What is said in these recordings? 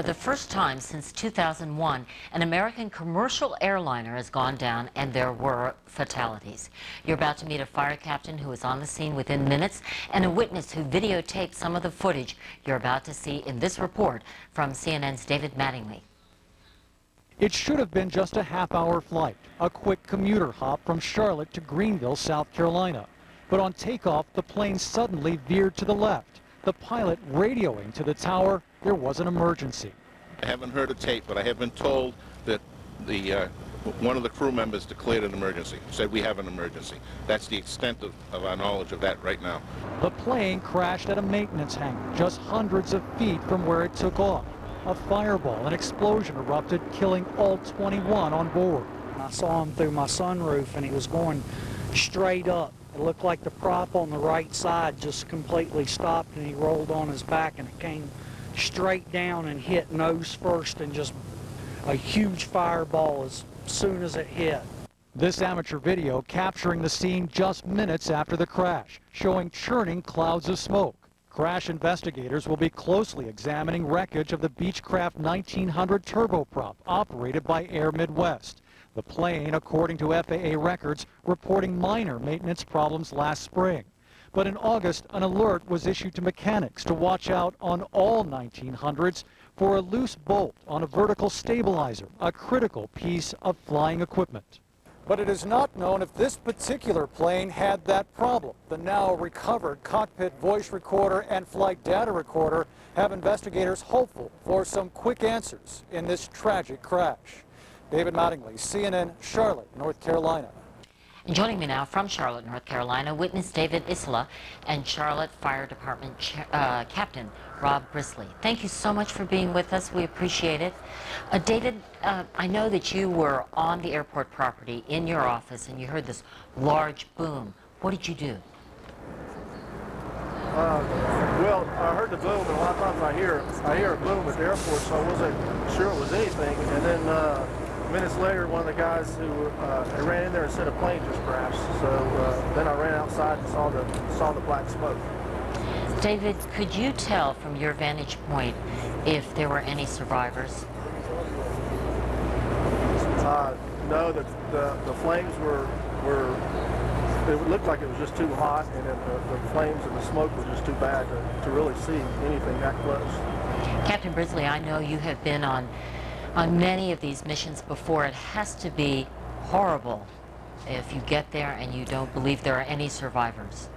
the first time since 2001, an American commercial airliner has gone down and there were fatalities. You're about to meet a fire captain who was on the scene within minutes and a witness who videotaped some of the footage you're about to see in this report from CNN's David Mattingly. It should have been just a half-hour flight, a quick commuter hop from Charlotte to Greenville, South Carolina. But on takeoff, the plane suddenly veered to the left. The pilot radioing to the tower there was an emergency. I haven't heard a tape, but I have been told that one of the crew members declared an emergency, said we have an emergency. That's the extent of our knowledge of that right now. The plane crashed at a maintenance hangar just hundreds of feet from where it took off. A fireball, an explosion erupted, killing all 21 on board. I saw him through my sunroof and he was going straight up. It looked like the prop on the right side just completely stopped and he rolled on his back and it came straight down and hit nose first, and just a huge fireball as soon as it hit. This amateur video capturing the scene just minutes after the crash, showing churning clouds of smoke. Crash investigators will be closely examining wreckage of the Beechcraft 1900 turboprop operated by Air Midwest. The plane, according to FAA records, reporting minor maintenance problems last spring. But in August, an alert was issued to mechanics to watch out on all 1900s for a loose bolt on a vertical stabilizer, a critical piece of flying equipment. But it is not known if this particular plane had that problem. The now recovered cockpit voice recorder and flight data recorder have investigators hopeful for some quick answers in this tragic crash. David Mattingly, CNN, Charlotte, North Carolina. And joining me now from Charlotte, North Carolina, witness David Isola and Charlotte Fire Department Captain Rob Brisley. Thank you so much for being with us. We appreciate it. David, I know that you were on the airport property in your office and you heard this large boom. What did you do? Well, I heard the boom, and a lot of times I hear a boom at the airport, so I wasn't sure it was anything. And then minutes later, one of the guys who ran in there and said a plane just crashed. So then I ran outside and saw the black smoke. David, could you tell from your vantage point if there were any survivors? No, the flames were. It looked like it was just too hot, and then the flames and the smoke was just too bad to really see anything that close. Captain Brisley, I know you have been on many of these missions before. It has to be horrible if you get there and you don't believe there are any survivors.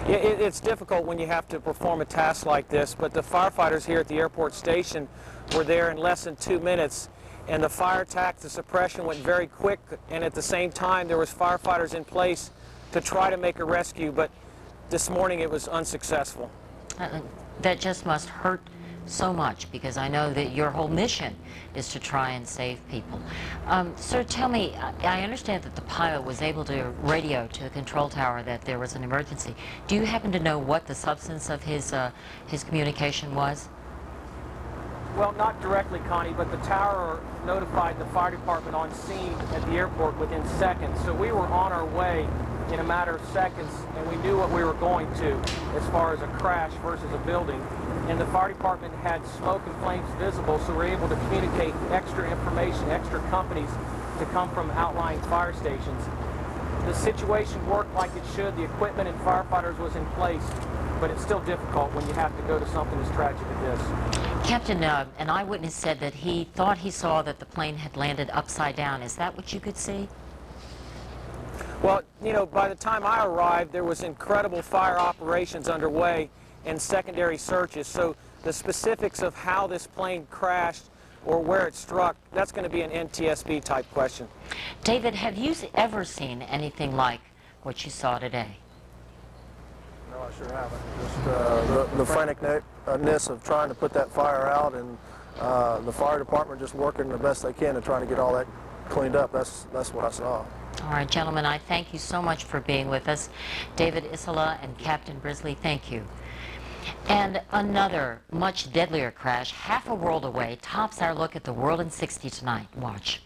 Yeah, it's difficult when you have to perform a task like this, but the firefighters here at the airport station were there in less than 2 minutes, and the fire attack, the suppression went very quick, and at the same time there was firefighters in place to try to make a rescue, but this morning it was unsuccessful. That just must hurt so much, because I know that your whole mission is to try and save people. Sir, tell me, I understand that the pilot was able to radio to the control tower that there was an emergency. Do you happen to know what the substance of his communication was? Well, not directly, Connie, but the tower notified the fire department on scene at the airport within seconds, so we were on our way in a matter of seconds, and we knew what we were going to as far as a crash versus a building. And the fire department had smoke and flames visible, so we were able to communicate extra information, extra companies to come from outlying fire stations. The situation worked like it should. The equipment and firefighters was in place, but it's still difficult when you have to go to something as tragic as this. Captain, an eyewitness said that he thought he saw that the plane had landed upside down. Is that what you could see? Well, you know, by the time I arrived, there was incredible fire operations underway and secondary searches. So the specifics of how this plane crashed or where it struck, that's going to be an NTSB type question. David, have you ever seen anything like what you saw today? No, I sure haven't. Just the franticness of trying to put that fire out, and the fire department just working the best they can to try to get all that cleaned up. That's what I saw. All right, gentlemen, I thank you so much for being with us. David Isola and Captain Brisley, thank you. And another much deadlier crash, half a world away, tops our look at the world in 60 tonight. Watch.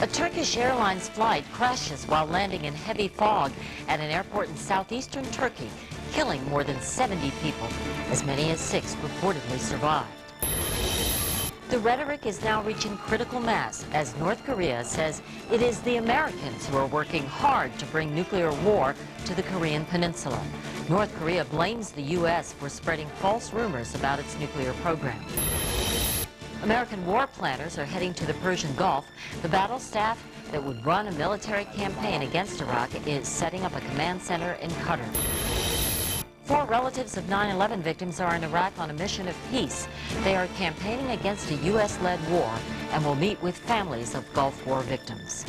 A Turkish Airlines flight crashes while landing in heavy fog at an airport in southeastern Turkey killing more than 70 people. As many as 6 reportedly survived. The rhetoric is now reaching critical mass as North Korea says it is the Americans who are working hard to bring nuclear war to the Korean peninsula. North Korea blames the U.S. for spreading false rumors about its nuclear program. American war planners are heading to the Persian Gulf. The battle staff that would run a military campaign against Iraq is setting up a command center in Qatar. 4 relatives of 9/11 victims are in Iraq on a mission of peace. They are campaigning against a U.S.-led war and will meet with families of Gulf War victims.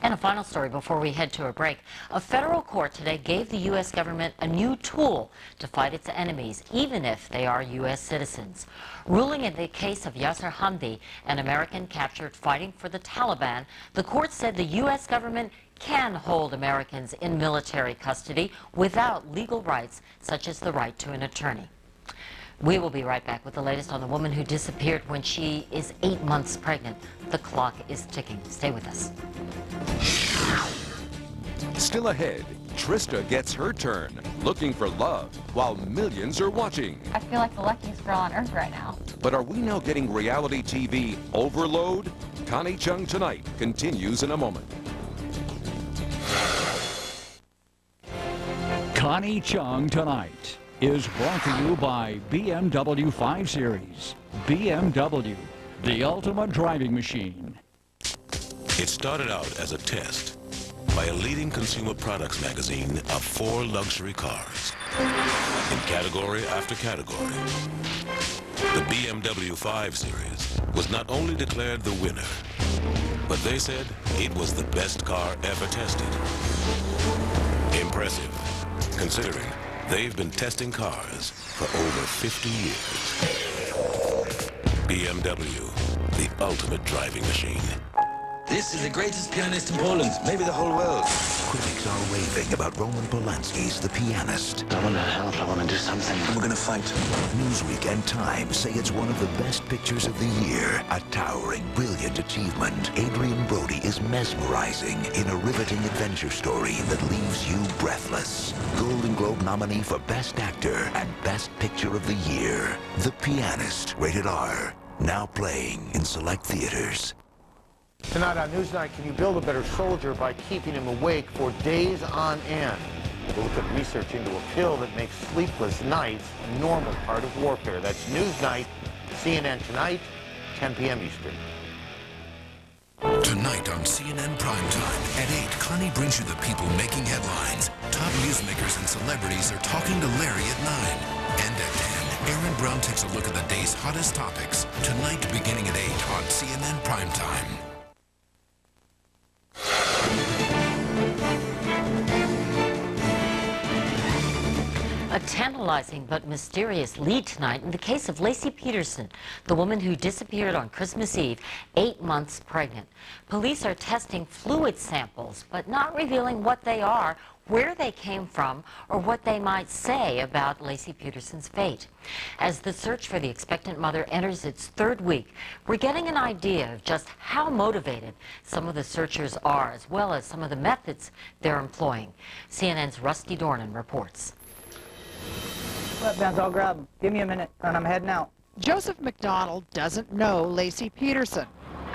And a final story before we head to a break. A federal court today gave the U.S. government a new tool to fight its enemies, even if they are U.S. citizens. Ruling in the case of Yasser Hamdi, an American captured fighting for the Taliban, the court said the U.S. government can hold Americans in military custody without legal rights, such as the right to an attorney. We will be right back with the latest on the woman who disappeared when she is 8 months pregnant. The clock is ticking. Stay with us. Still ahead, Trista gets her turn, looking for love, while millions are watching. I feel like the luckiest girl on earth right now. But are we now getting reality TV overload? Connie Chung Tonight continues in a moment. Connie Chung Tonight is brought to you by BMW 5 Series. BMW, the ultimate driving machine. It started out as a test by a leading consumer products magazine of 4 luxury cars in category after category. The BMW 5 Series was not only declared the winner, but they said it was the best car ever tested. Impressive, considering they've been testing cars for over 50 years. BMW, the ultimate driving machine. This is the greatest pianist in Poland, maybe the whole world. Critics are raving about Roman Polanski's The Pianist. I want to help, I want to do something. We're going to fight. Newsweek and Time say it's one of the best pictures of the year. A towering, brilliant achievement. Adrian Brody is mesmerizing in a riveting adventure story that leaves you breathless. Golden Globe nominee for Best Actor and Best Picture of the Year. The Pianist, rated R. Now playing in select theaters. Tonight on Newsnight, can you build a better soldier by keeping him awake for days on end? We'll look at research into a pill that makes sleepless nights a normal part of warfare. That's Newsnight, CNN Tonight, 10 p.m. Eastern. Tonight on CNN Primetime at 8, Connie brings you the people making headlines. Top newsmakers and celebrities are talking to Larry at 9. And at 10, Aaron Brown takes a look at the day's hottest topics. Tonight beginning at 8 on CNN Primetime. A tantalizing but mysterious lead tonight in the case of Laci Peterson, the woman who disappeared on Christmas Eve, 8 months pregnant. Police are testing fluid samples, but not revealing what they are, where they came from, or what they might say about Laci Peterson's fate. As the search for the expectant mother enters its 3rd week, we're getting an idea of just how motivated some of the searchers are, as well as some of the methods they're employing. CNN's Rusty Dornan reports. Sweatbands, I'll grab them. Give me a minute, and I'm heading out. Joseph McDonald doesn't know Laci Peterson.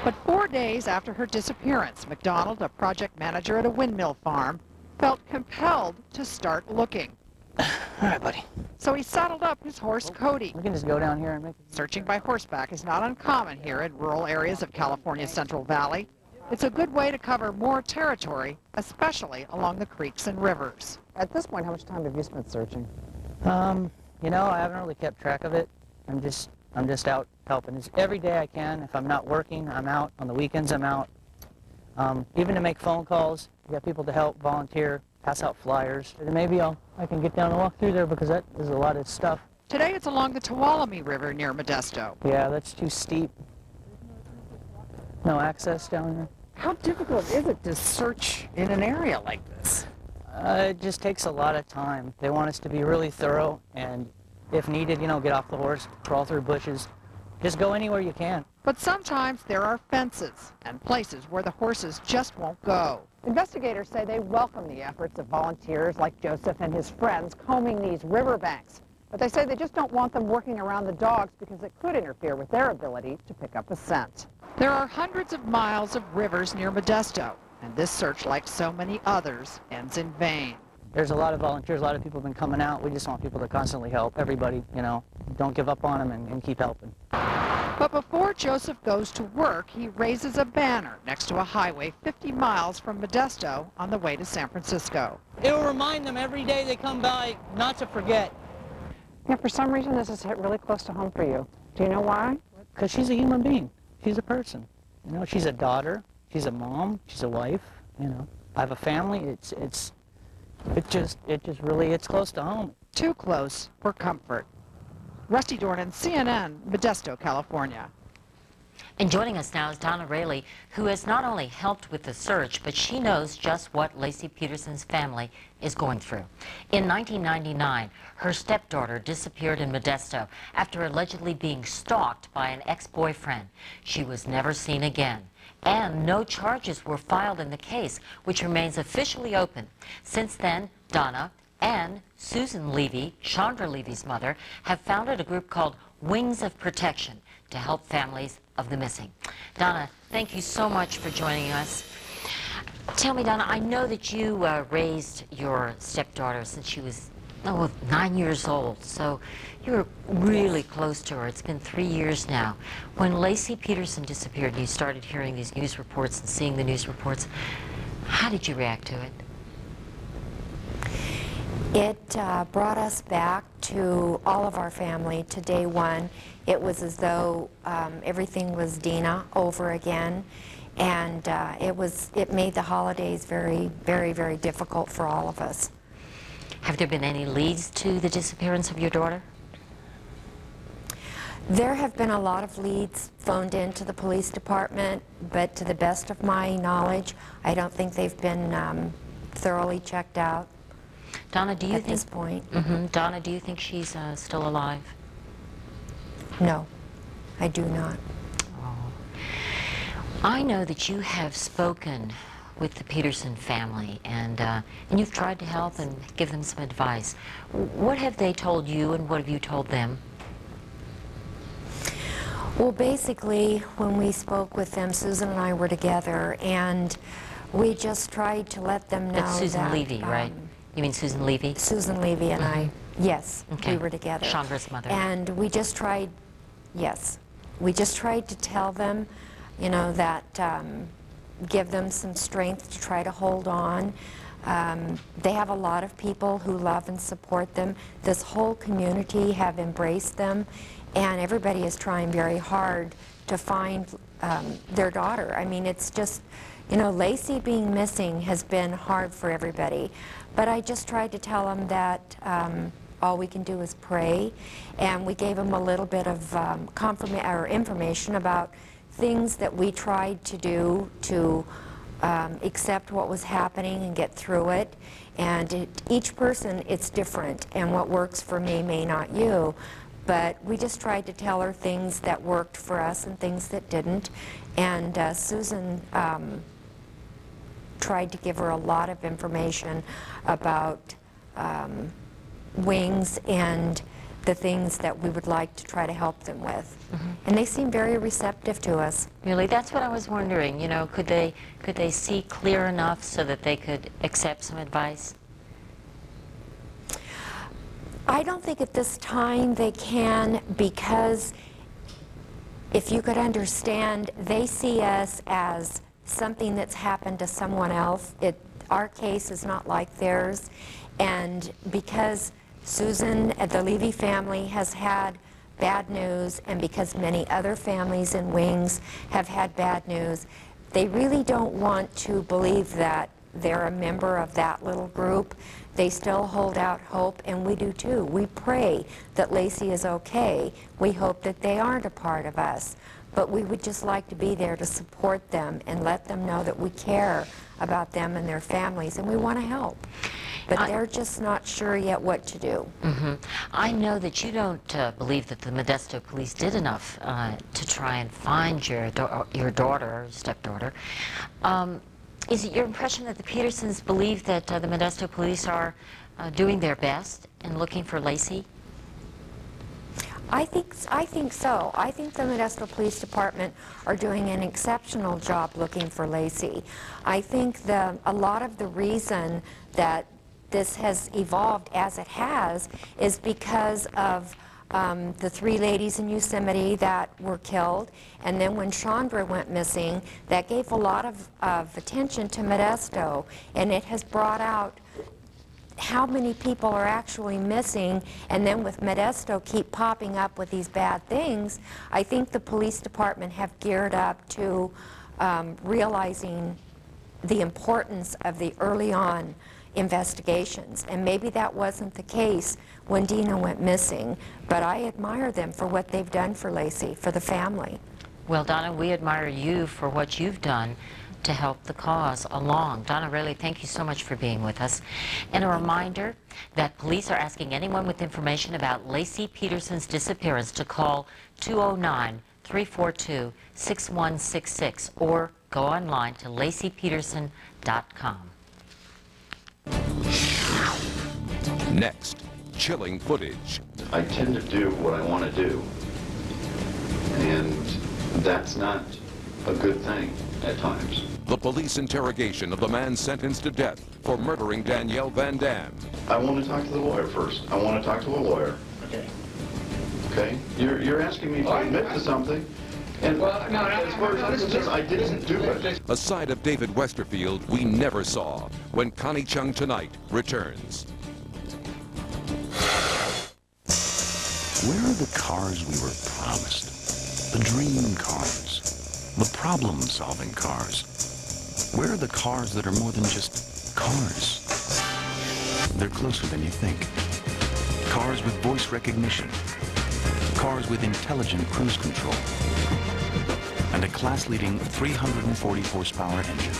But 4 days after her disappearance, McDonald, a project manager at a windmill farm, felt compelled to start looking. All right, buddy. So he saddled up his horse, Cody. We can just go down here and make it. Searching by horseback is not uncommon here in rural areas of California's Central Valley. It's a good way to cover more territory, especially along the creeks and rivers. At this point, how much time have you spent searching? You know, I haven't really kept track of it. I'm just out helping. It's every day I can. If I'm not working, I'm out. On the weekends, I'm out. Even to make phone calls, you got people to help, volunteer, pass out flyers. And maybe I can get down and walk through there because that is a lot of stuff. Today it's along the Tuolumne River near Modesto. Yeah, that's too steep. No access down there. How difficult is it to search in an area like this? It just takes a lot of time. They want us to be really thorough, and if needed, you know, get off the horse, crawl through bushes. Just go anywhere you can. But sometimes there are fences and places where the horses just won't go. Investigators say they welcome the efforts of volunteers like Joseph and his friends combing these riverbanks. But they say they just don't want them working around the dogs because it could interfere with their ability to pick up a scent. There are hundreds of miles of rivers near Modesto, and this search, like so many others, ends in vain. There's a lot of volunteers, a lot of people have been coming out. We just want people to constantly help everybody, you know. Don't give up on them and keep helping. But before Joseph goes to work, he raises a banner next to a highway 50 miles from Modesto on the way to San Francisco. It will remind them every day they come by not to forget. Yeah, for some reason this is really close to home for you. Do you know why? Because she's a human being. She's a person. You know, she's a daughter, she's a mom, she's a wife, you know. I have a family. It's close to home. Too close for comfort. Rusty Dornan, CNN, Modesto, California. And joining us now is Donna Rayleigh, who has not only helped with the search, but she knows just what Laci Peterson's family is going through. In 1999, her stepdaughter disappeared in Modesto after allegedly being stalked by an ex-boyfriend. She was never seen again. And no charges were filed in the case, which remains officially open. Since then, Donna and Susan Levy, Chandra Levy's mother, have founded a group called Wings of Protection to help families of the missing. Donna, thank you so much for joining us. Tell me, Donna, I know that you raised your stepdaughter since she was 9 years old, so you were really close to her. It's been 3 years now. When Laci Peterson disappeared and you started hearing these news reports and seeing the news reports, how did you react to it? It brought us back to all of our family to day one. It was as though everything was Dina over again, and it made the holidays very, very, very difficult for all of us. Have there been any leads to the disappearance of your daughter? There have been a lot of leads phoned into the police department, but to the best of my knowledge, I don't think they've been thoroughly checked out. Donna, do you at think, this point? Donna, do you think she's still alive? No, I do not. Oh. I know that you have spoken with the Peterson family, and you've tried to help and give them some advice. What have they told you, and what have you told them? Well, basically, when we spoke with them, Susan and I were together, and we just tried to let them know That's Susan that, Levy, right? You mean Susan Levy? Susan Levy and I, yes, Okay. we were together. Chandra's mother. And we just tried, yes, we just tried to tell them, you know, that give them some strength to try to hold on. They have a lot of people who love and support them. This whole community have embraced them, and everybody is trying very hard to find their daughter. I mean, it's just, you know, Laci being missing has been hard for everybody. But I just tried to tell them that all we can do is pray, and we gave them a little bit of information about things that we tried to do to accept what was happening and get through it. And each person, it's different, and what works for me may not you. But we just tried to tell her things that worked for us and things that didn't. And Susan tried to give her a lot of information about Wings and the things that we would like to try to help them with. And they seem very receptive to us. Really? That's what I was wondering. You know, could they see clear enough so that they could accept some advice? I don't think at this time they can, because if you could understand, they see us as something that's happened to someone else. Our case is not like theirs, and because Susan, the Levy family, has had bad news, and because many other families in Wings have had bad news, they really don't want to believe that they're a member of that little group. They still hold out hope, and we do too. We pray that Laci is okay. We hope that they aren't a part of us. But we would just like to be there to support them and let them know that we care about them and their families, and we want to help. But they're just not sure yet what to do. I know that you don't believe that the Modesto police did enough to try and find your daughter, or stepdaughter. Is it your impression that the Petersons believe that the Modesto police are doing their best in looking for Lacey? I think so. I think the Modesto Police Department are doing an exceptional job looking for Lacey. I think a lot of the reason that this has evolved as it has is because of the 3 ladies in Yosemite that were killed, and then when Chandra went missing, that gave a lot of attention to Modesto, and it has brought out how many people are actually missing, and then with Modesto keep popping up with these bad things. I think the police department have geared up to realizing the importance of the early on investigations, and maybe that wasn't the case when Dina went missing, but I admire them for what they've done for Lacey, for the family. Well, Donna, we admire you for what you've done to help the cause along. Donna, really, thank you so much for being with us. And a reminder that police are asking anyone with information about Lacey Peterson's disappearance to call 209-342-6166 or go online to laceypeterson.com. Next, chilling footage. I tend to do what I want to do, and that's not a good thing at times. The police interrogation of the man sentenced to death for murdering Danielle Van Dam. I want to talk to the lawyer first. I want to talk to a lawyer. Okay. Okay? You're asking me to admit to something, and as far as I'm concerned, I didn't do it. A side of David Westerfield we never saw when Connie Chung Tonight returns. Where are the cars we were promised? The dream cars? The problem-solving cars? Where are the cars that are more than just cars? They're closer than you think. Cars with voice recognition. Cars with intelligent cruise control. And a class-leading 340 horsepower engine.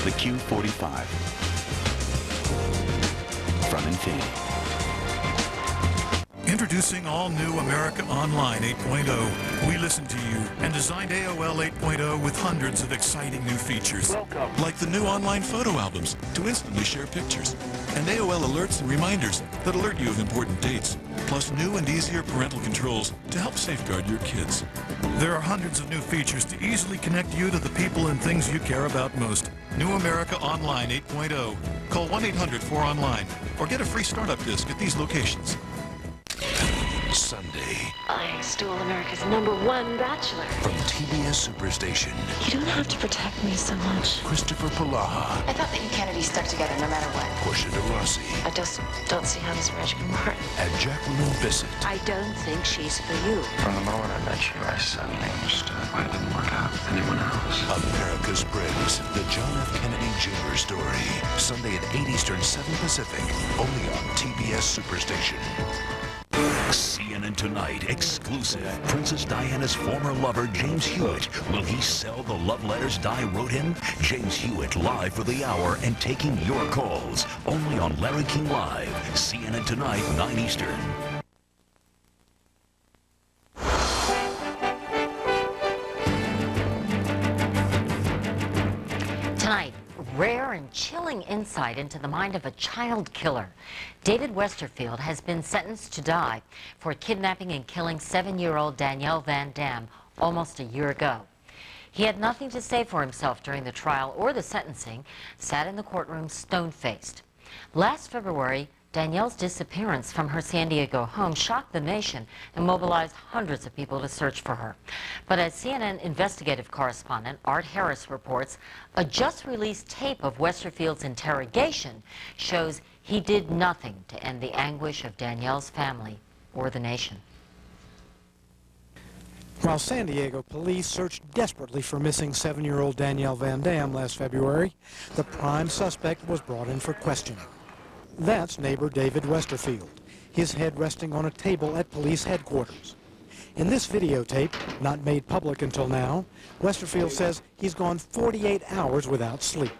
The Q45. From Infiniti. Introducing all new America Online 8.0. We listened to you and designed AOL 8.0 with hundreds of exciting new features. Welcome. Like the new online photo albums to instantly share pictures. And AOL alerts and reminders that alert you of important dates. Plus new and easier parental controls to help safeguard your kids. There are hundreds of new features to easily connect you to the people and things you care about most. New America Online 8.0. Call 1-800-4ONLINE or get a free startup disc at these locations. Sunday. I stole America's #1 bachelor. From TBS Superstation. You don't have to protect me so much. Christopher Polaha. I thought that you Kennedys stuck together no matter what. Portia de Rossi. I just don't see how this marriage can work. And Jacqueline Bissett. I don't think she's for you. From the moment I met you, I suddenly understood why it didn't work out with anyone else. America's Prince, the John F. Kennedy Jr. story. Sunday at 8 Eastern, 7 Pacific. Only on TBS Superstation. CNN Tonight exclusive. Princess Diana's former lover, James Hewitt. Will he sell the love letters Di wrote him? James Hewitt live for the hour and taking your calls. Only on Larry King Live. CNN Tonight, 9 Eastern. Tonight, rare and chilling insight into the mind of a child killer. David Westerfield has been sentenced to die for kidnapping and killing 7-year-old Danielle Van Dam almost a year ago. He had nothing to say for himself during the trial or the sentencing, sat in the courtroom stone-faced. Last February, Danielle's disappearance from her San Diego home shocked the nation and mobilized hundreds of people to search for her. But as CNN investigative correspondent Art Harris reports, a just-released tape of Westerfield's interrogation shows he did nothing to end the anguish of Danielle's family or the nation. While San Diego police searched desperately for missing 7-year-old Danielle Van Dam last February, the prime suspect was brought in for questioning. That's neighbor David Westerfield, his head resting on a table at police headquarters. In this videotape, not made public until now, Westerfield says he's gone 48 hours without sleep.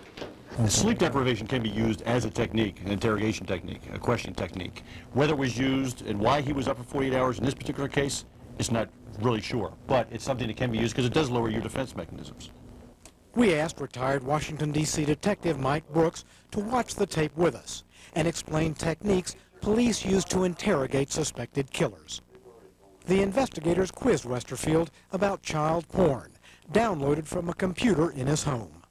Sleep deprivation can be used as a technique, an interrogation technique, a question technique. Whether it was used and why he was up for 48 hours in this particular case, it's not really sure. But it's something that can be used because it does lower your defense mechanisms. We asked retired Washington, D.C. Detective Mike Brooks to watch the tape with us and explain techniques police use to interrogate suspected killers. The investigators quizzed Westerfield about child porn, downloaded from a computer in his home.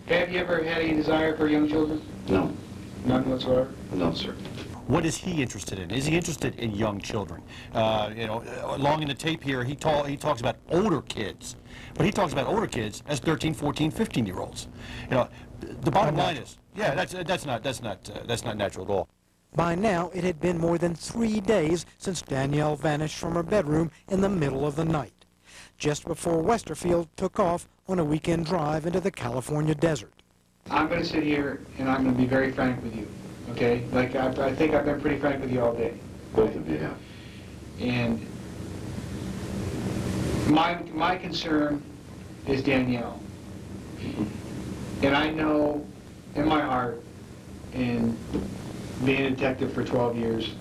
Have you ever had any desire for young children? No. None whatsoever? No, sir. What is he interested in? Is he interested in young children? Along in the tape here, he talks about older kids, but he talks about older kids as 13, 14, 15-year-olds. The bottom line is, yeah, that's not natural at all. By now, it had been more than 3 days since Danielle vanished from her bedroom in the middle of the night, just before Westerfield took off on a weekend drive into the California desert. I'm going to sit here and I'm going to be very frank with you, okay? Like, I think I've been pretty frank with you all day. Both of you have. And my concern is Danielle. And I know in my heart, in being a detective for 12 years,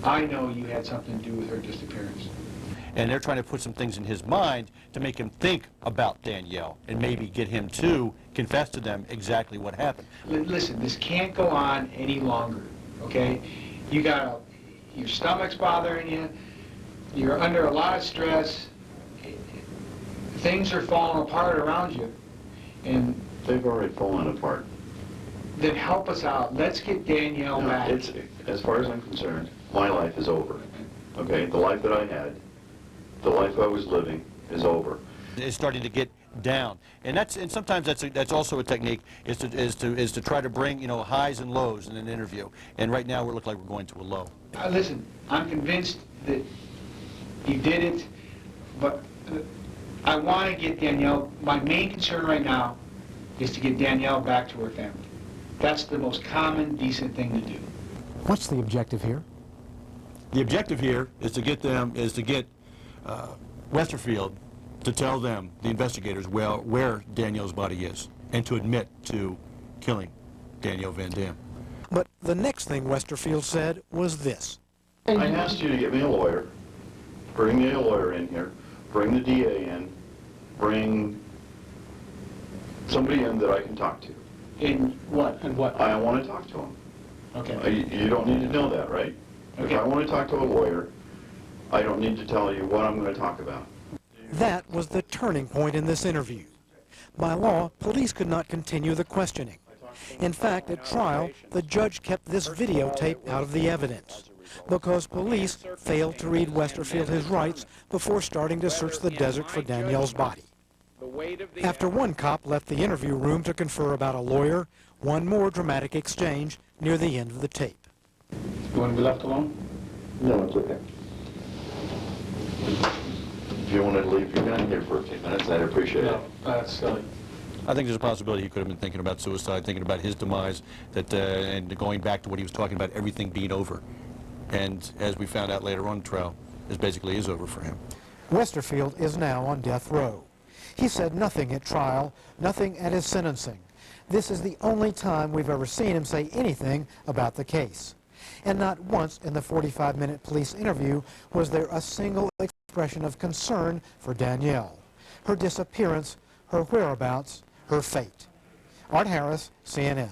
I know you had something to do with her disappearance. And they're trying to put some things in his mind to make him think about Danielle and maybe get him to confess to them exactly what happened. Listen, this can't go on any longer, okay? Your stomach's bothering you, you're under a lot of stress, things are falling apart around you, and they've already fallen apart. Then help us out. Let's get Danielle back. As far as I'm concerned, my life is over. Okay, the life that I had, the life I was living, is over. It's starting to get down, and sometimes that's also a technique is to try to bring highs and lows in an interview. And right now we look like we're going to a low. Listen, I'm convinced that you did it, but I want to get Danielle. My main concern right now is to get Danielle back to her family. That's the most common, decent thing to do. What's the objective here? The objective here is to get Westerfield to tell them, the investigators, where Danielle's body is, and to admit to killing Danielle Van Dam. But the next thing Westerfield said was this. I asked you to get me a lawyer, bring me a lawyer in here, bring the DA in, bring somebody in that I can talk to. In what? And what? I want to talk to him. Okay. You don't need to know that, right? Okay. If I want to talk to a lawyer, I don't need to tell you what I'm going to talk about. That was the turning point in this interview. By law, police could not continue the questioning. In fact, at trial, the judge kept this videotape out of the evidence because police failed to read Westerfield his rights before starting to search the desert for Danielle's body. After one cop left the interview room to confer about a lawyer, one more dramatic exchange near the end of the tape. You want to be left alone? No, it's okay. If you wanted to leave your gun here for a few minutes, I'd appreciate it. No, that's silly. I think there's a possibility he could have been thinking about suicide, thinking about his demise, and going back to what he was talking about, everything being over. And as we found out later on in the trial, this basically is over for him. Westerfield is now on death row. He said nothing at trial, nothing at his sentencing. This is the only time we've ever seen him say anything about the case. And not once in the 45-minute police interview was there a single expression of concern for Danielle, her disappearance, her whereabouts, her fate. Art Harris, CNN.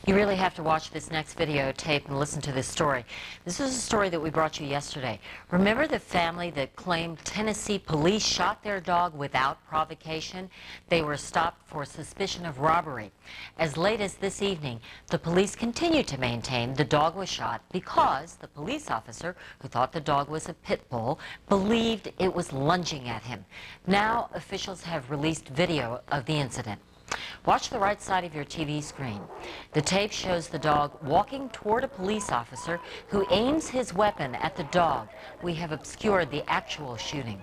You really have to watch this next videotape and listen to this story. This is a story that we brought you yesterday. Remember the family that claimed Tennessee police shot their dog without provocation? They were stopped for suspicion of robbery. As late as this evening, the police continue to maintain the dog was shot because the police officer, who thought the dog was a pit bull, believed it was lunging at him. Now officials have released video of the incident. Watch the right side of your TV screen. The tape shows the dog walking toward a police officer who aims his weapon at the dog. We have obscured the actual shooting.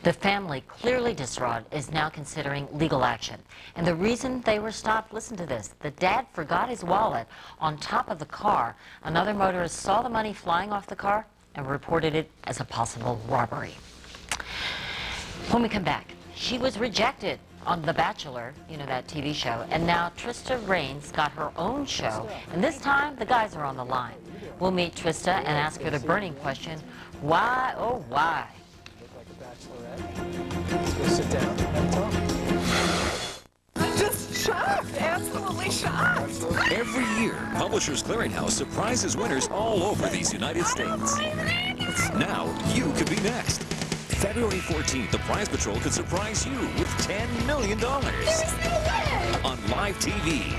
The family, clearly distraught, is now considering legal action. And the reason they were stopped, listen to this. The dad forgot his wallet on top of the car. Another motorist saw the money flying off the car and reported it as a possible robbery. When we come back, she was rejected on The Bachelor, you know, that TV show, and now Trista Raines got her own show, and this time the guys are on the line. We'll meet Trista and ask her the burning question, why, oh why? Let's go sit down and talk. I'm just shocked, absolutely shocked. Every year, Publishers Clearinghouse surprises winners all over these United States. Now, you could be next. February 14th, the Prize Patrol could surprise you with $10 million on live TV.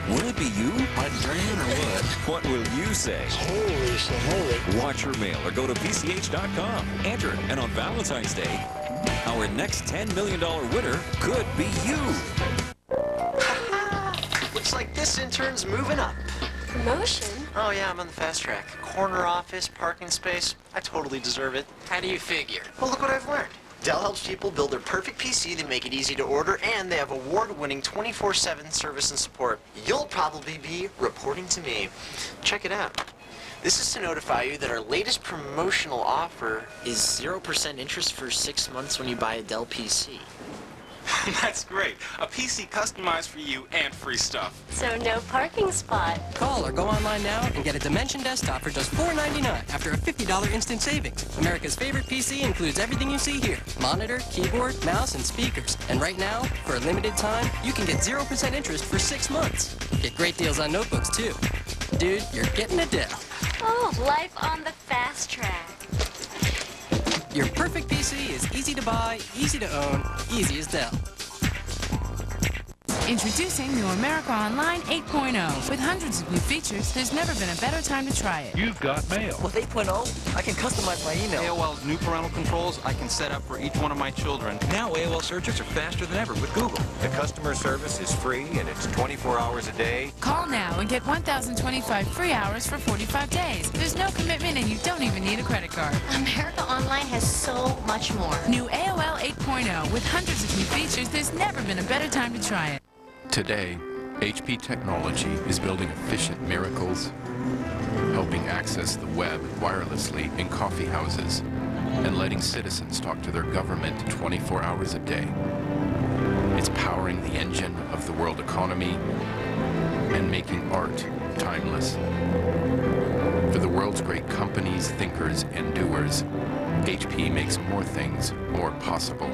Will it be you? My dream or what? What will you say? Holy shit. Watch your mail or go to PCH.com. Enter, and on Valentine's Day, our next $10 million winner could be you. Looks like this intern's moving up. Promotion? Oh yeah, I'm on the fast track. Corner office, parking space. I totally deserve it. How do you figure? Well, look what I've learned. Dell helps people build their perfect PC. They make it easy to order, and they have award-winning 24/7 service and support. You'll probably be reporting to me. Check it out. This is to notify you that our latest promotional offer is 0% interest for 6 months when you buy a Dell PC. That's great. A PC customized for you and free stuff. So no parking spot. Call or go online now and get a Dimension desktop for just $4.99 after a $50 instant savings. America's favorite PC includes everything you see here. Monitor, keyboard, mouse, and speakers. And right now, for a limited time, you can get 0% interest for 6 months. Get great deals on notebooks, too. Dude, you're getting a Dell. Oh, life on the fast track. Your perfect PC is easy to buy, easy to own, easy as Dell. Introducing new America Online 8.0. With hundreds of new features, there's never been a better time to try it. You've got mail. With 8.0, I can customize my email. AOL's new parental controls I can set up for each one of my children. Now AOL searches are faster than ever with Google. The customer service is free and it's 24 hours a day. Call now and get 1,025 free hours for 45 days. There's no commitment and you don't even need a credit card. America Online has so much more. New AOL 8.0 with hundreds of new features. There's never been a better time to try it. Today, HP Technology is building efficient miracles, helping access the web wirelessly in coffee houses, and letting citizens talk to their government 24 hours a day. It's powering the engine of the world economy and making art timeless. For the world's great companies, thinkers, and doers, HP makes more things more possible.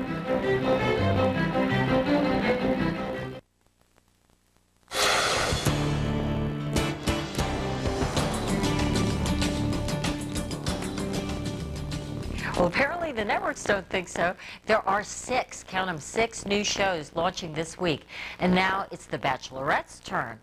Well, apparently the networks don't think so. There are 6, count them, 6 new shows launching this week. And now it's The Bachelorette's turn.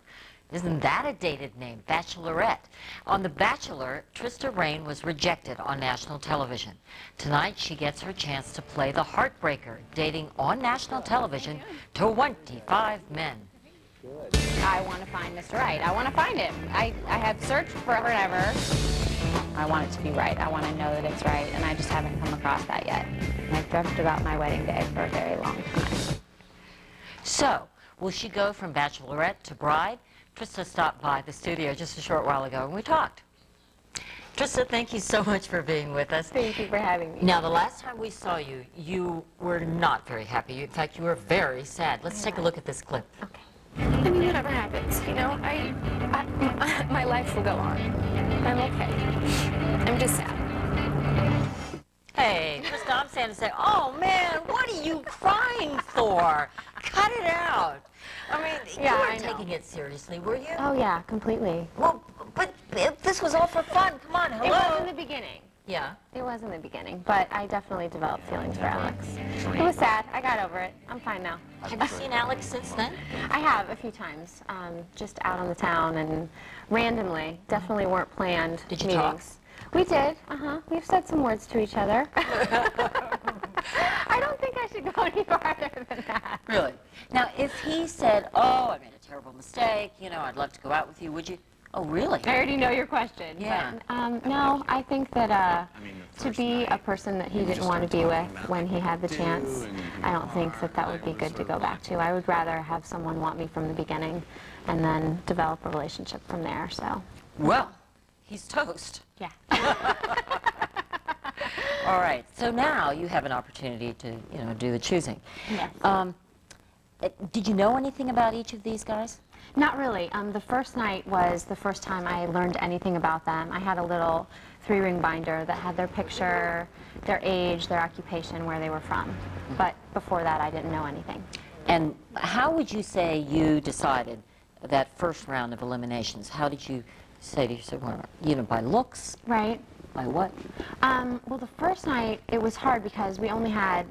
Isn't that a dated name, Bachelorette? On The Bachelor, Trista Raines was rejected on national television. Tonight, she gets her chance to play the heartbreaker, dating on national television 25 men. I want to find Mr. Right. I want to find him. I have searched forever and ever. I want it to be right. I want to know that it's right, and I just haven't come across that yet. I've dreamt about my wedding day for a very long time. So, will she go from Bachelorette to bride? Trista stopped by the studio just a short while ago, and we talked. Trista, thank you so much for being with us. Thank you for having me. Now, the last time we saw you, you were not very happy. In fact, you were very sad. Let's take a look at this clip. Okay. I mean, whatever happens, you know, my life will go on. I'm okay. I'm just sad. Hey, Trista, I'm saying to say, oh man, what are you crying for? Cut it out. I mean, Yeah, you I weren't know. taking it seriously, were you? Oh, yeah, completely. Well, but this was all for fun. Come on, hello. It was in the beginning. Yeah. It was in the beginning, but I definitely developed feelings for Alex. It was sad. I got over it. I'm fine now. Have you seen Alex since then? I have a few times, just out on the town and randomly. Definitely weren't planned Did you meetings. We did. We've said some words to each other. I don't think I should go any farther than that. Really? Now, if he said, oh, I made a terrible mistake, you know, I'd love to go out with you, would you? Oh, really? I already know your question. Yeah. But, no, I think that to be a person that he didn't want to be with when he had the chance, I don't think that that would be good to go back to. I would rather have someone want me from the beginning and then develop a relationship from there, so. Well, he's toast. Yeah. All right, so now you have an opportunity to, do the choosing. Yes. Did you know anything about each of these guys? Not really. The first night was the first time I learned anything about them. I had a little 3-ring binder that had their picture, their age, their occupation, where they were from. But before that, I didn't know anything. And how would you say you decided that first round of eliminations? How did you say to yourself, by looks? Right. By what? Well, the first night, it was hard because we only had,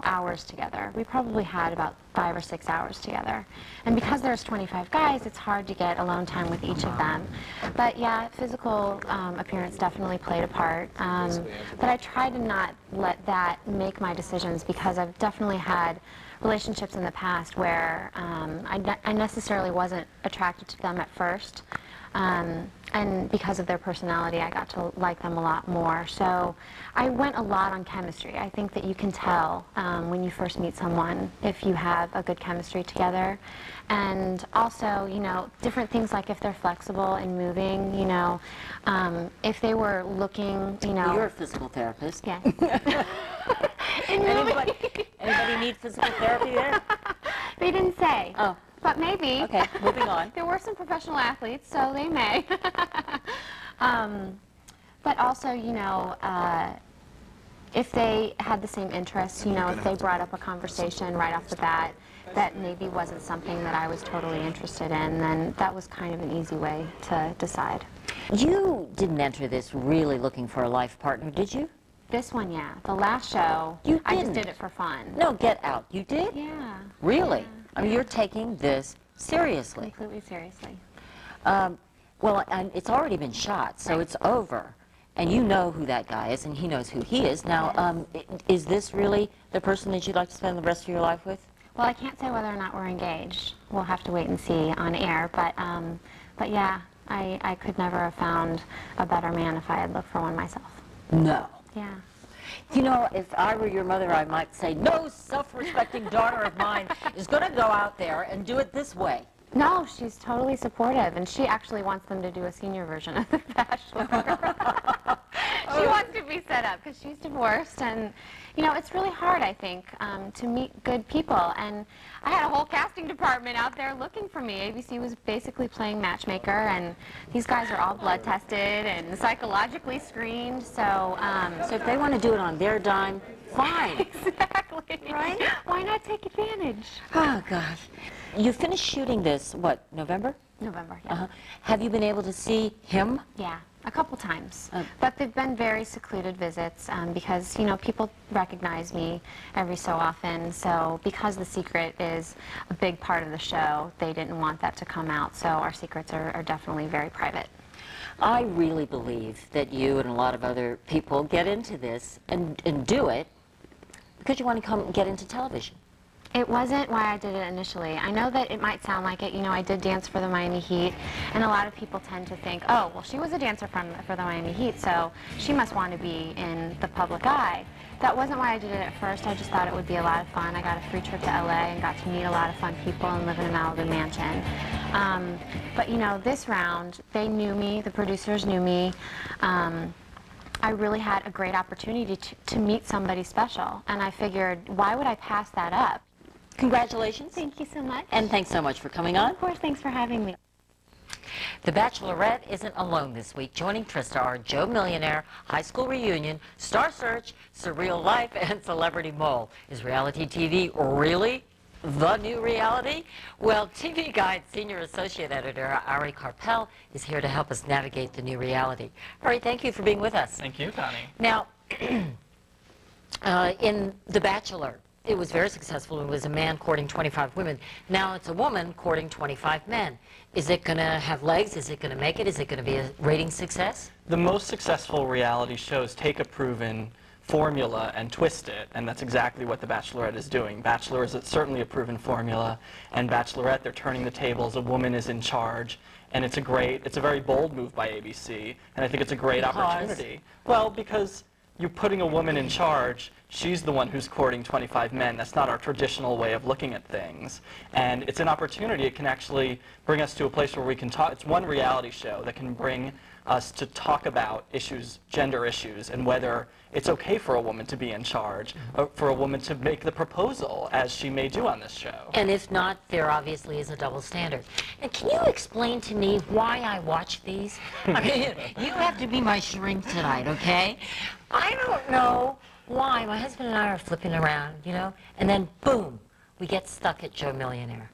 hours together. We probably had about 5 or 6 hours together. And because there's 25 guys, it's hard to get alone time with each of them. But yeah, physical appearance definitely played a part. But I try to not let that make my decisions because I've definitely had relationships in the past where I necessarily wasn't attracted to them at first. And because of their personality, I got to like them a lot more. So I went a lot on chemistry. I think that you can tell when you first meet someone if you have a good chemistry together. And also, different things like if they're flexible and moving, if they were looking, You're a physical therapist. Yeah. Anybody need physical therapy there? They didn't say. Oh. But maybe. Okay, moving on. There were some professional athletes, so they may. But also, if they had the same interests, if they brought up a conversation right off the bat that maybe wasn't something that I was totally interested in, then that was kind of an easy way to decide. You didn't enter this really looking for a life partner, did you? This one, yeah. The last show, I just did it for fun. No, Get Out. You did? Yeah. Really? Yeah. I mean, you're taking this seriously. Completely seriously. Well, and it's already been shot, so it's over. And you know who that guy is, and he knows who he is. Now, is this really the person that you'd like to spend the rest of your life with? Well, I can't say whether or not we're engaged. We'll have to wait and see on air. But yeah, I could never have found a better man if I had looked for one myself. No. Yeah. If I were your mother, I might say, no self-respecting daughter of mine is going to go out there and do it this way. No, she's totally supportive, and she actually wants them to do a senior version of The Bachelor. She wants to be set up because she's divorced, and it's really hard, I think, to meet good people. And I had a whole casting department out there looking for me. ABC was basically playing matchmaker, and these guys are all blood tested and psychologically screened. So, so if they want to do it on their dime, fine. Exactly. Right? Why not take advantage? Oh, gosh. You finished shooting this, what, November? November, yeah. Have you been able to see him? Yeah, a couple times. But they've been very secluded visits because, people recognize me every so often. So because The Secret is a big part of the show, they didn't want that to come out. So our secrets are definitely very private. I really believe that you and a lot of other people get into this and do it because you want to come and get into television. It wasn't why I did it initially. I know that it might sound like it. I did dance for the Miami Heat, and a lot of people tend to think, oh, well, she was a dancer for the Miami Heat, so she must want to be in the public eye. That wasn't why I did it at first. I just thought it would be a lot of fun. I got a free trip to LA and got to meet a lot of fun people and live in a Malibu mansion. But, this round, they knew me, the producers knew me. I really had a great opportunity to meet somebody special, and I figured, why would I pass that up? Congratulations. Thank you so much. And thanks so much for coming on. Of course, thanks for having me. The Bachelorette isn't alone this week. Joining Trista are Joe Millionaire, High School Reunion, Star Search, Surreal Life, and Celebrity Mole. Is reality TV really the new reality? Well, TV Guide Senior Associate Editor Ari Carpel is here to help us navigate the new reality. Ari, thank you for being with us. Thank you, Connie. Now, in The Bachelor, it was very successful. It was a man courting 25 women. Now it's a woman courting 25 men. Is it going to have legs? Is it going to make it? Is it going to be a rating success? The most successful reality shows take a proven formula and twist it, and that's exactly what The Bachelorette is doing. Bachelor is certainly a proven formula, and Bachelorette, they're turning the tables. A woman is in charge, and it's a very bold move by ABC, and I think it's a great opportunity. Well, because you're putting a woman in charge, she's the one who's courting 25 men. That's not our traditional way of looking at things. And it's an opportunity. It can actually bring us to a place where we can talk. It's one reality show that can bring us to talk about issues, gender issues, and whether it's okay for a woman to be in charge, or for a woman to make the proposal, as she may do on this show. And if not, there obviously is a double standard. And can you explain to me why I watch these? I mean, you have to be my shrink tonight, okay? I don't know why. My husband and I are flipping around, you know, and then boom, we get stuck at Joe Millionaire.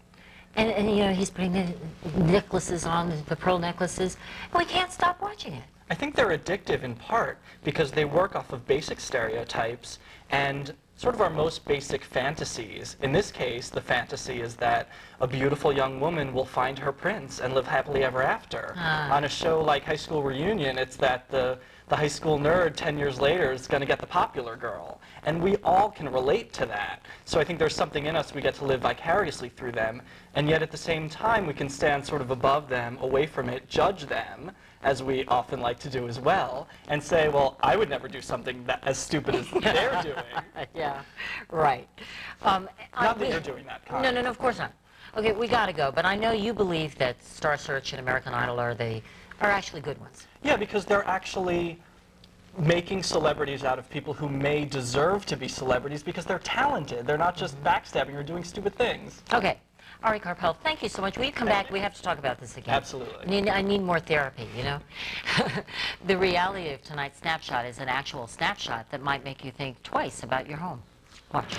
And you know, he's putting the necklaces on, the pearl necklaces, and we can't stop watching it. I think they're addictive in part because they work off of basic stereotypes and sort of our most basic fantasies. In this case, the fantasy is that a beautiful young woman will find her prince and live happily ever after. On a show like High School Reunion, it's that the high school nerd 10 years later is going to get the popular girl. And we all can relate to that. So I think there's something in us we get to live vicariously through them, and yet at the same time we can stand sort of above them, away from it, judge them, as we often like to do as well, and say, well, I would never do something as stupid as they're doing. Yeah, right. Not that you're doing that, Connie. No, of course not. Okay, we got to go, but I know you believe that Star Search and American Idol are actually good ones. Yeah, because they're actually making celebrities out of people who may deserve to be celebrities because they're talented. They're not just backstabbing or doing stupid things. Okay. Ari Carpel, thank you so much. Will you come back? We have to talk about this again. Absolutely. I need more therapy, you know? The reality of tonight's snapshot is an actual snapshot that might make you think twice about your home. Watch.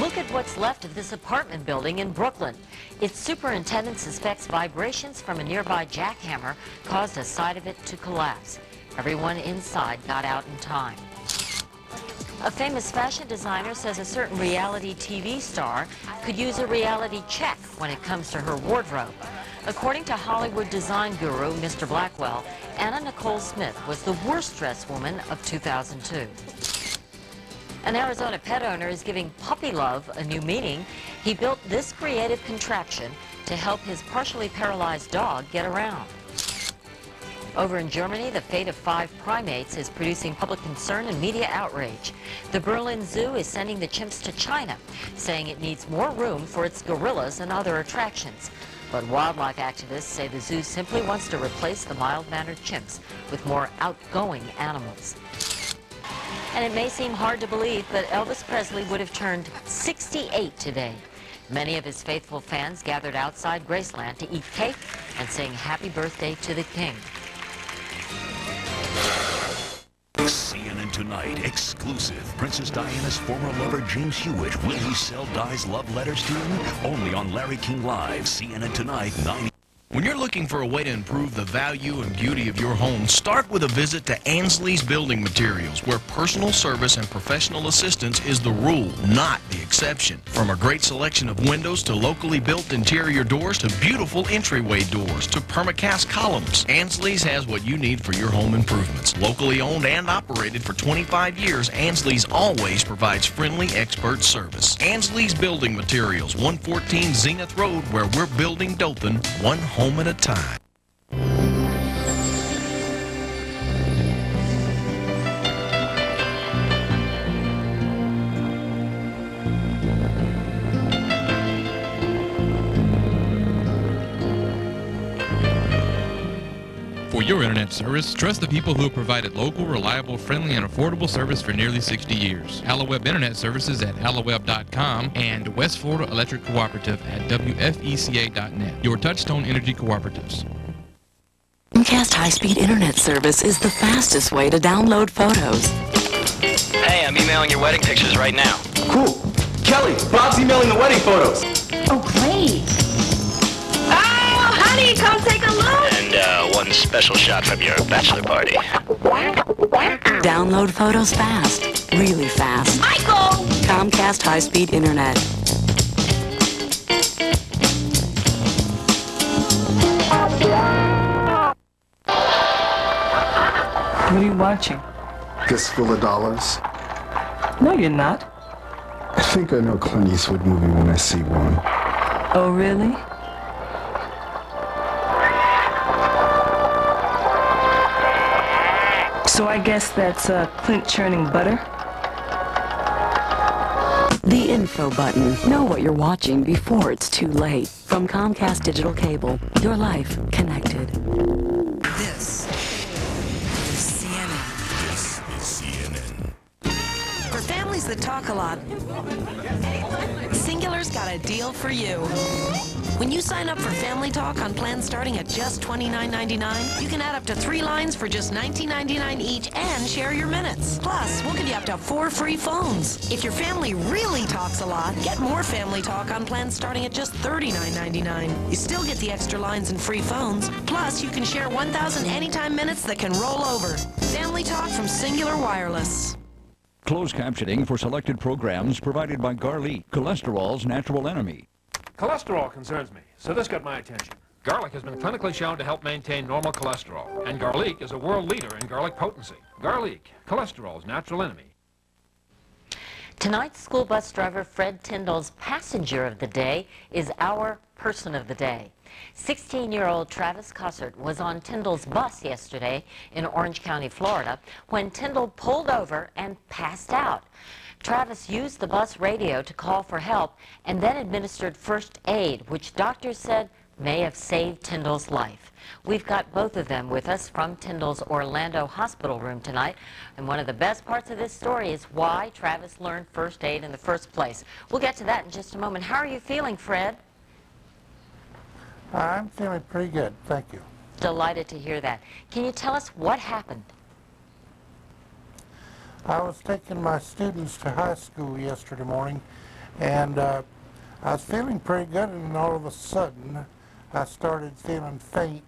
Look at what's left of this apartment building in Brooklyn. Its superintendent suspects vibrations from a nearby jackhammer caused a side of it to collapse. Everyone inside got out in time. A famous fashion designer says a certain reality TV star could use a reality check when it comes to her wardrobe. According to Hollywood design guru Mr. Blackwell, Anna Nicole Smith was the worst-dressed woman of 2002. An Arizona pet owner is giving puppy love a new meaning. He built this creative contraption to help his partially paralyzed dog get around. Over in Germany, the fate of 5 primates is producing public concern and media outrage. The Berlin Zoo is sending the chimps to China, saying it needs more room for its gorillas and other attractions. But wildlife activists say the zoo simply wants to replace the mild-mannered chimps with more outgoing animals. And it may seem hard to believe, but Elvis Presley would have turned 68 today. Many of his faithful fans gathered outside Graceland to eat cake and sing happy birthday to the king. CNN Tonight exclusive. Princess Diana's former lover James Hewitt. Will he sell Di's love letters to him? Only on Larry King Live. CNN Tonight, 9. When you're looking for a way to improve the value and beauty of your home, start with a visit to Ansley's Building Materials, where personal service and professional assistance is the rule, not the exception. From a great selection of windows to locally built interior doors to beautiful entryway doors to permacast columns, Ansley's has what you need for your home improvements. Locally owned and operated for 25 years, Ansley's always provides friendly expert service. Ansley's Building Materials, 114 Zenith Road, where we're building Dothan one home at a time. For your internet service, trust the people who have provided local, reliable, friendly, and affordable service for nearly 60 years. HalloWeb Internet Services at halloweb.com and West Florida Electric Cooperative at WFECA.net, your Touchstone Energy Cooperatives. Comcast high-speed internet service is the fastest way to download photos. Hey, I'm emailing your wedding pictures right now. Cool. Kelly, Bob's emailing the wedding photos. Oh, great. Oh, honey, come take a look. And one special shot from your bachelor party. Download photos fast. Really fast. Michael! Comcast high-speed internet. What are you watching? Fistful of Dollars? No, you're not. I think I know a Clint Eastwood movie when I see one. Oh, really? So I guess that's Clint churning butter? The info button. Know what you're watching before it's too late. From Comcast Digital Cable, your life connected. This is CNN. This is CNN. For families that talk a lot, Singular's got a deal for you. When you sign up for Family Talk on plans starting at just $29.99, you can add up to 3 lines for just $19.99 each and share your minutes. Plus, we'll give you up to 4 free phones. If your family really talks a lot, get more Family Talk on plans starting at just $39.99. You still get the extra lines and free phones. Plus, you can share 1,000 anytime minutes that can roll over. Family Talk from Singular Wireless. Closed captioning for selected programs provided by garlic, cholesterol's natural enemy. Cholesterol concerns me, so this got my attention. Garlic has been clinically shown to help maintain normal cholesterol, and garlic is a world leader in garlic potency. Garlic, cholesterol's natural enemy. Tonight's school bus driver Fred Tyndall's passenger of the day is our person of the day. 16-year-old Travis Cussert was on Tyndall's bus yesterday in Orange County, Florida, when Tyndall pulled over and passed out. Travis used the bus radio to call for help and then administered first aid, which doctors said may have saved Tyndall's life. We've got both of them with us from Tyndall's Orlando hospital room tonight. And one of the best parts of this story is why Travis learned first aid in the first place. We'll get to that in just a moment. How are you feeling, Fred? I'm feeling pretty good, thank you. Delighted to hear that. Can you tell us what happened? I was taking my students to high school yesterday morning, and I was feeling pretty good, and all of a sudden I started feeling faint,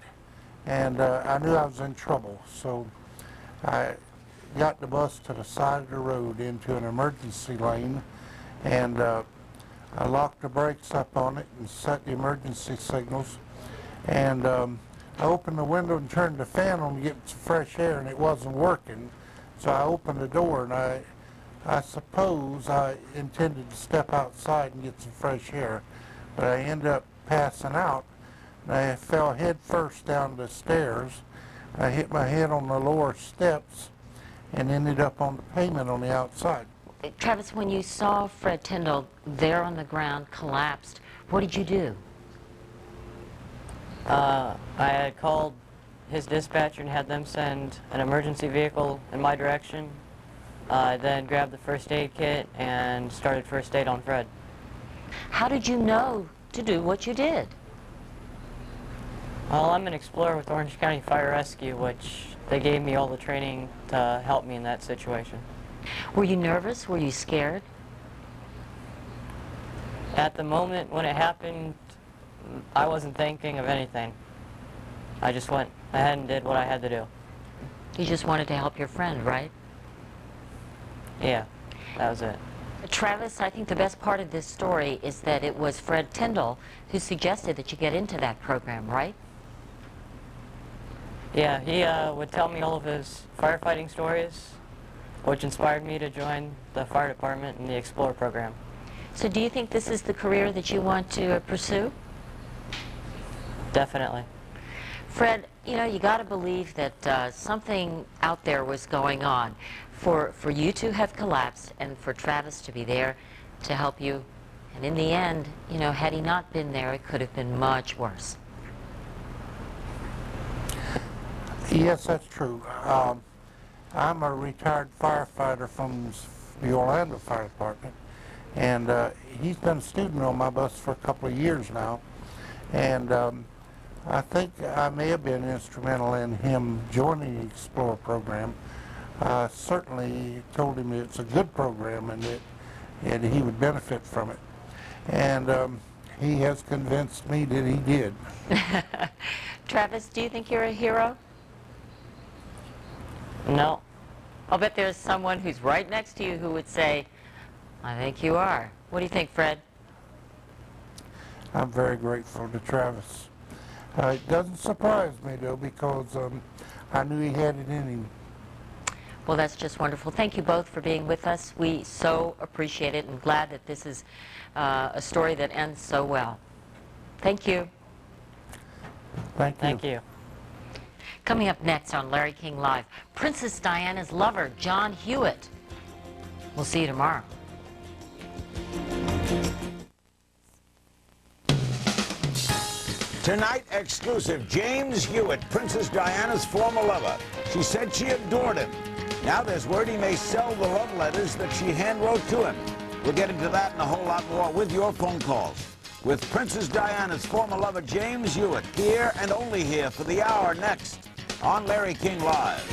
and I knew I was in trouble. So I got the bus to the side of the road into an emergency lane, and I locked the brakes up on it and set the emergency signals, and I opened the window and turned the fan on to get some fresh air, and it wasn't working. So I opened the door, and I suppose I intended to step outside and get some fresh air, but I ended up passing out, and I fell head first down the stairs. I hit my head on the lower steps and ended up on the pavement on the outside. Travis, when you saw Fred Tyndall there on the ground, collapsed, what did you do? I had called his dispatcher and had them send an emergency vehicle in my direction. I then grabbed the first aid kit and started first aid on Fred. How did you know to do what you did? Well, I'm an explorer with Orange County Fire Rescue, which they gave me all the training to help me in that situation. Were you nervous? Were you scared? At the moment when it happened, I wasn't thinking of anything. I just went ahead and did what I had to do. You just wanted to help your friend, right? Yeah, that was it. Travis, I think the best part of this story is that it was Fred Tyndall who suggested that you get into that program, right? Yeah, he would tell me all of his firefighting stories, which inspired me to join the fire department and the Explorer program. So do you think this is the career that you want to pursue? Definitely. Fred, you know, you got to believe that something out there was going on for you to have collapsed and for Travis to be there to help you. And in the end, you know, had he not been there, it could have been much worse. Yes, that's true. I'm a retired firefighter from the Orlando Fire Department, and he's been a student on my bus for a couple of years now, and I think I may have been instrumental in him joining the Explorer program. Certainly told him it's a good program and that he would benefit from it, and he has convinced me that he did. Travis, do you think you're a hero? No. I'll bet there's someone who's right next to you who would say, I think you are. What do you think, Fred? I'm very grateful to Travis. It doesn't surprise me, though, because I knew he had it in him. Well, that's just wonderful. Thank you both for being with us. We so appreciate it and glad that this is a story that ends so well. Thank you. Thank you. Coming up next on Larry King Live, Princess Diana's lover, John Hewitt. We'll see you tomorrow. Tonight, exclusive, James Hewitt, Princess Diana's former lover. She said she adored him. Now there's word he may sell the love letters that she hand-wrote to him. We'll get into that and a whole lot more with your phone calls. With Princess Diana's former lover, James Hewitt, here and only here for the hour next on Larry King Live.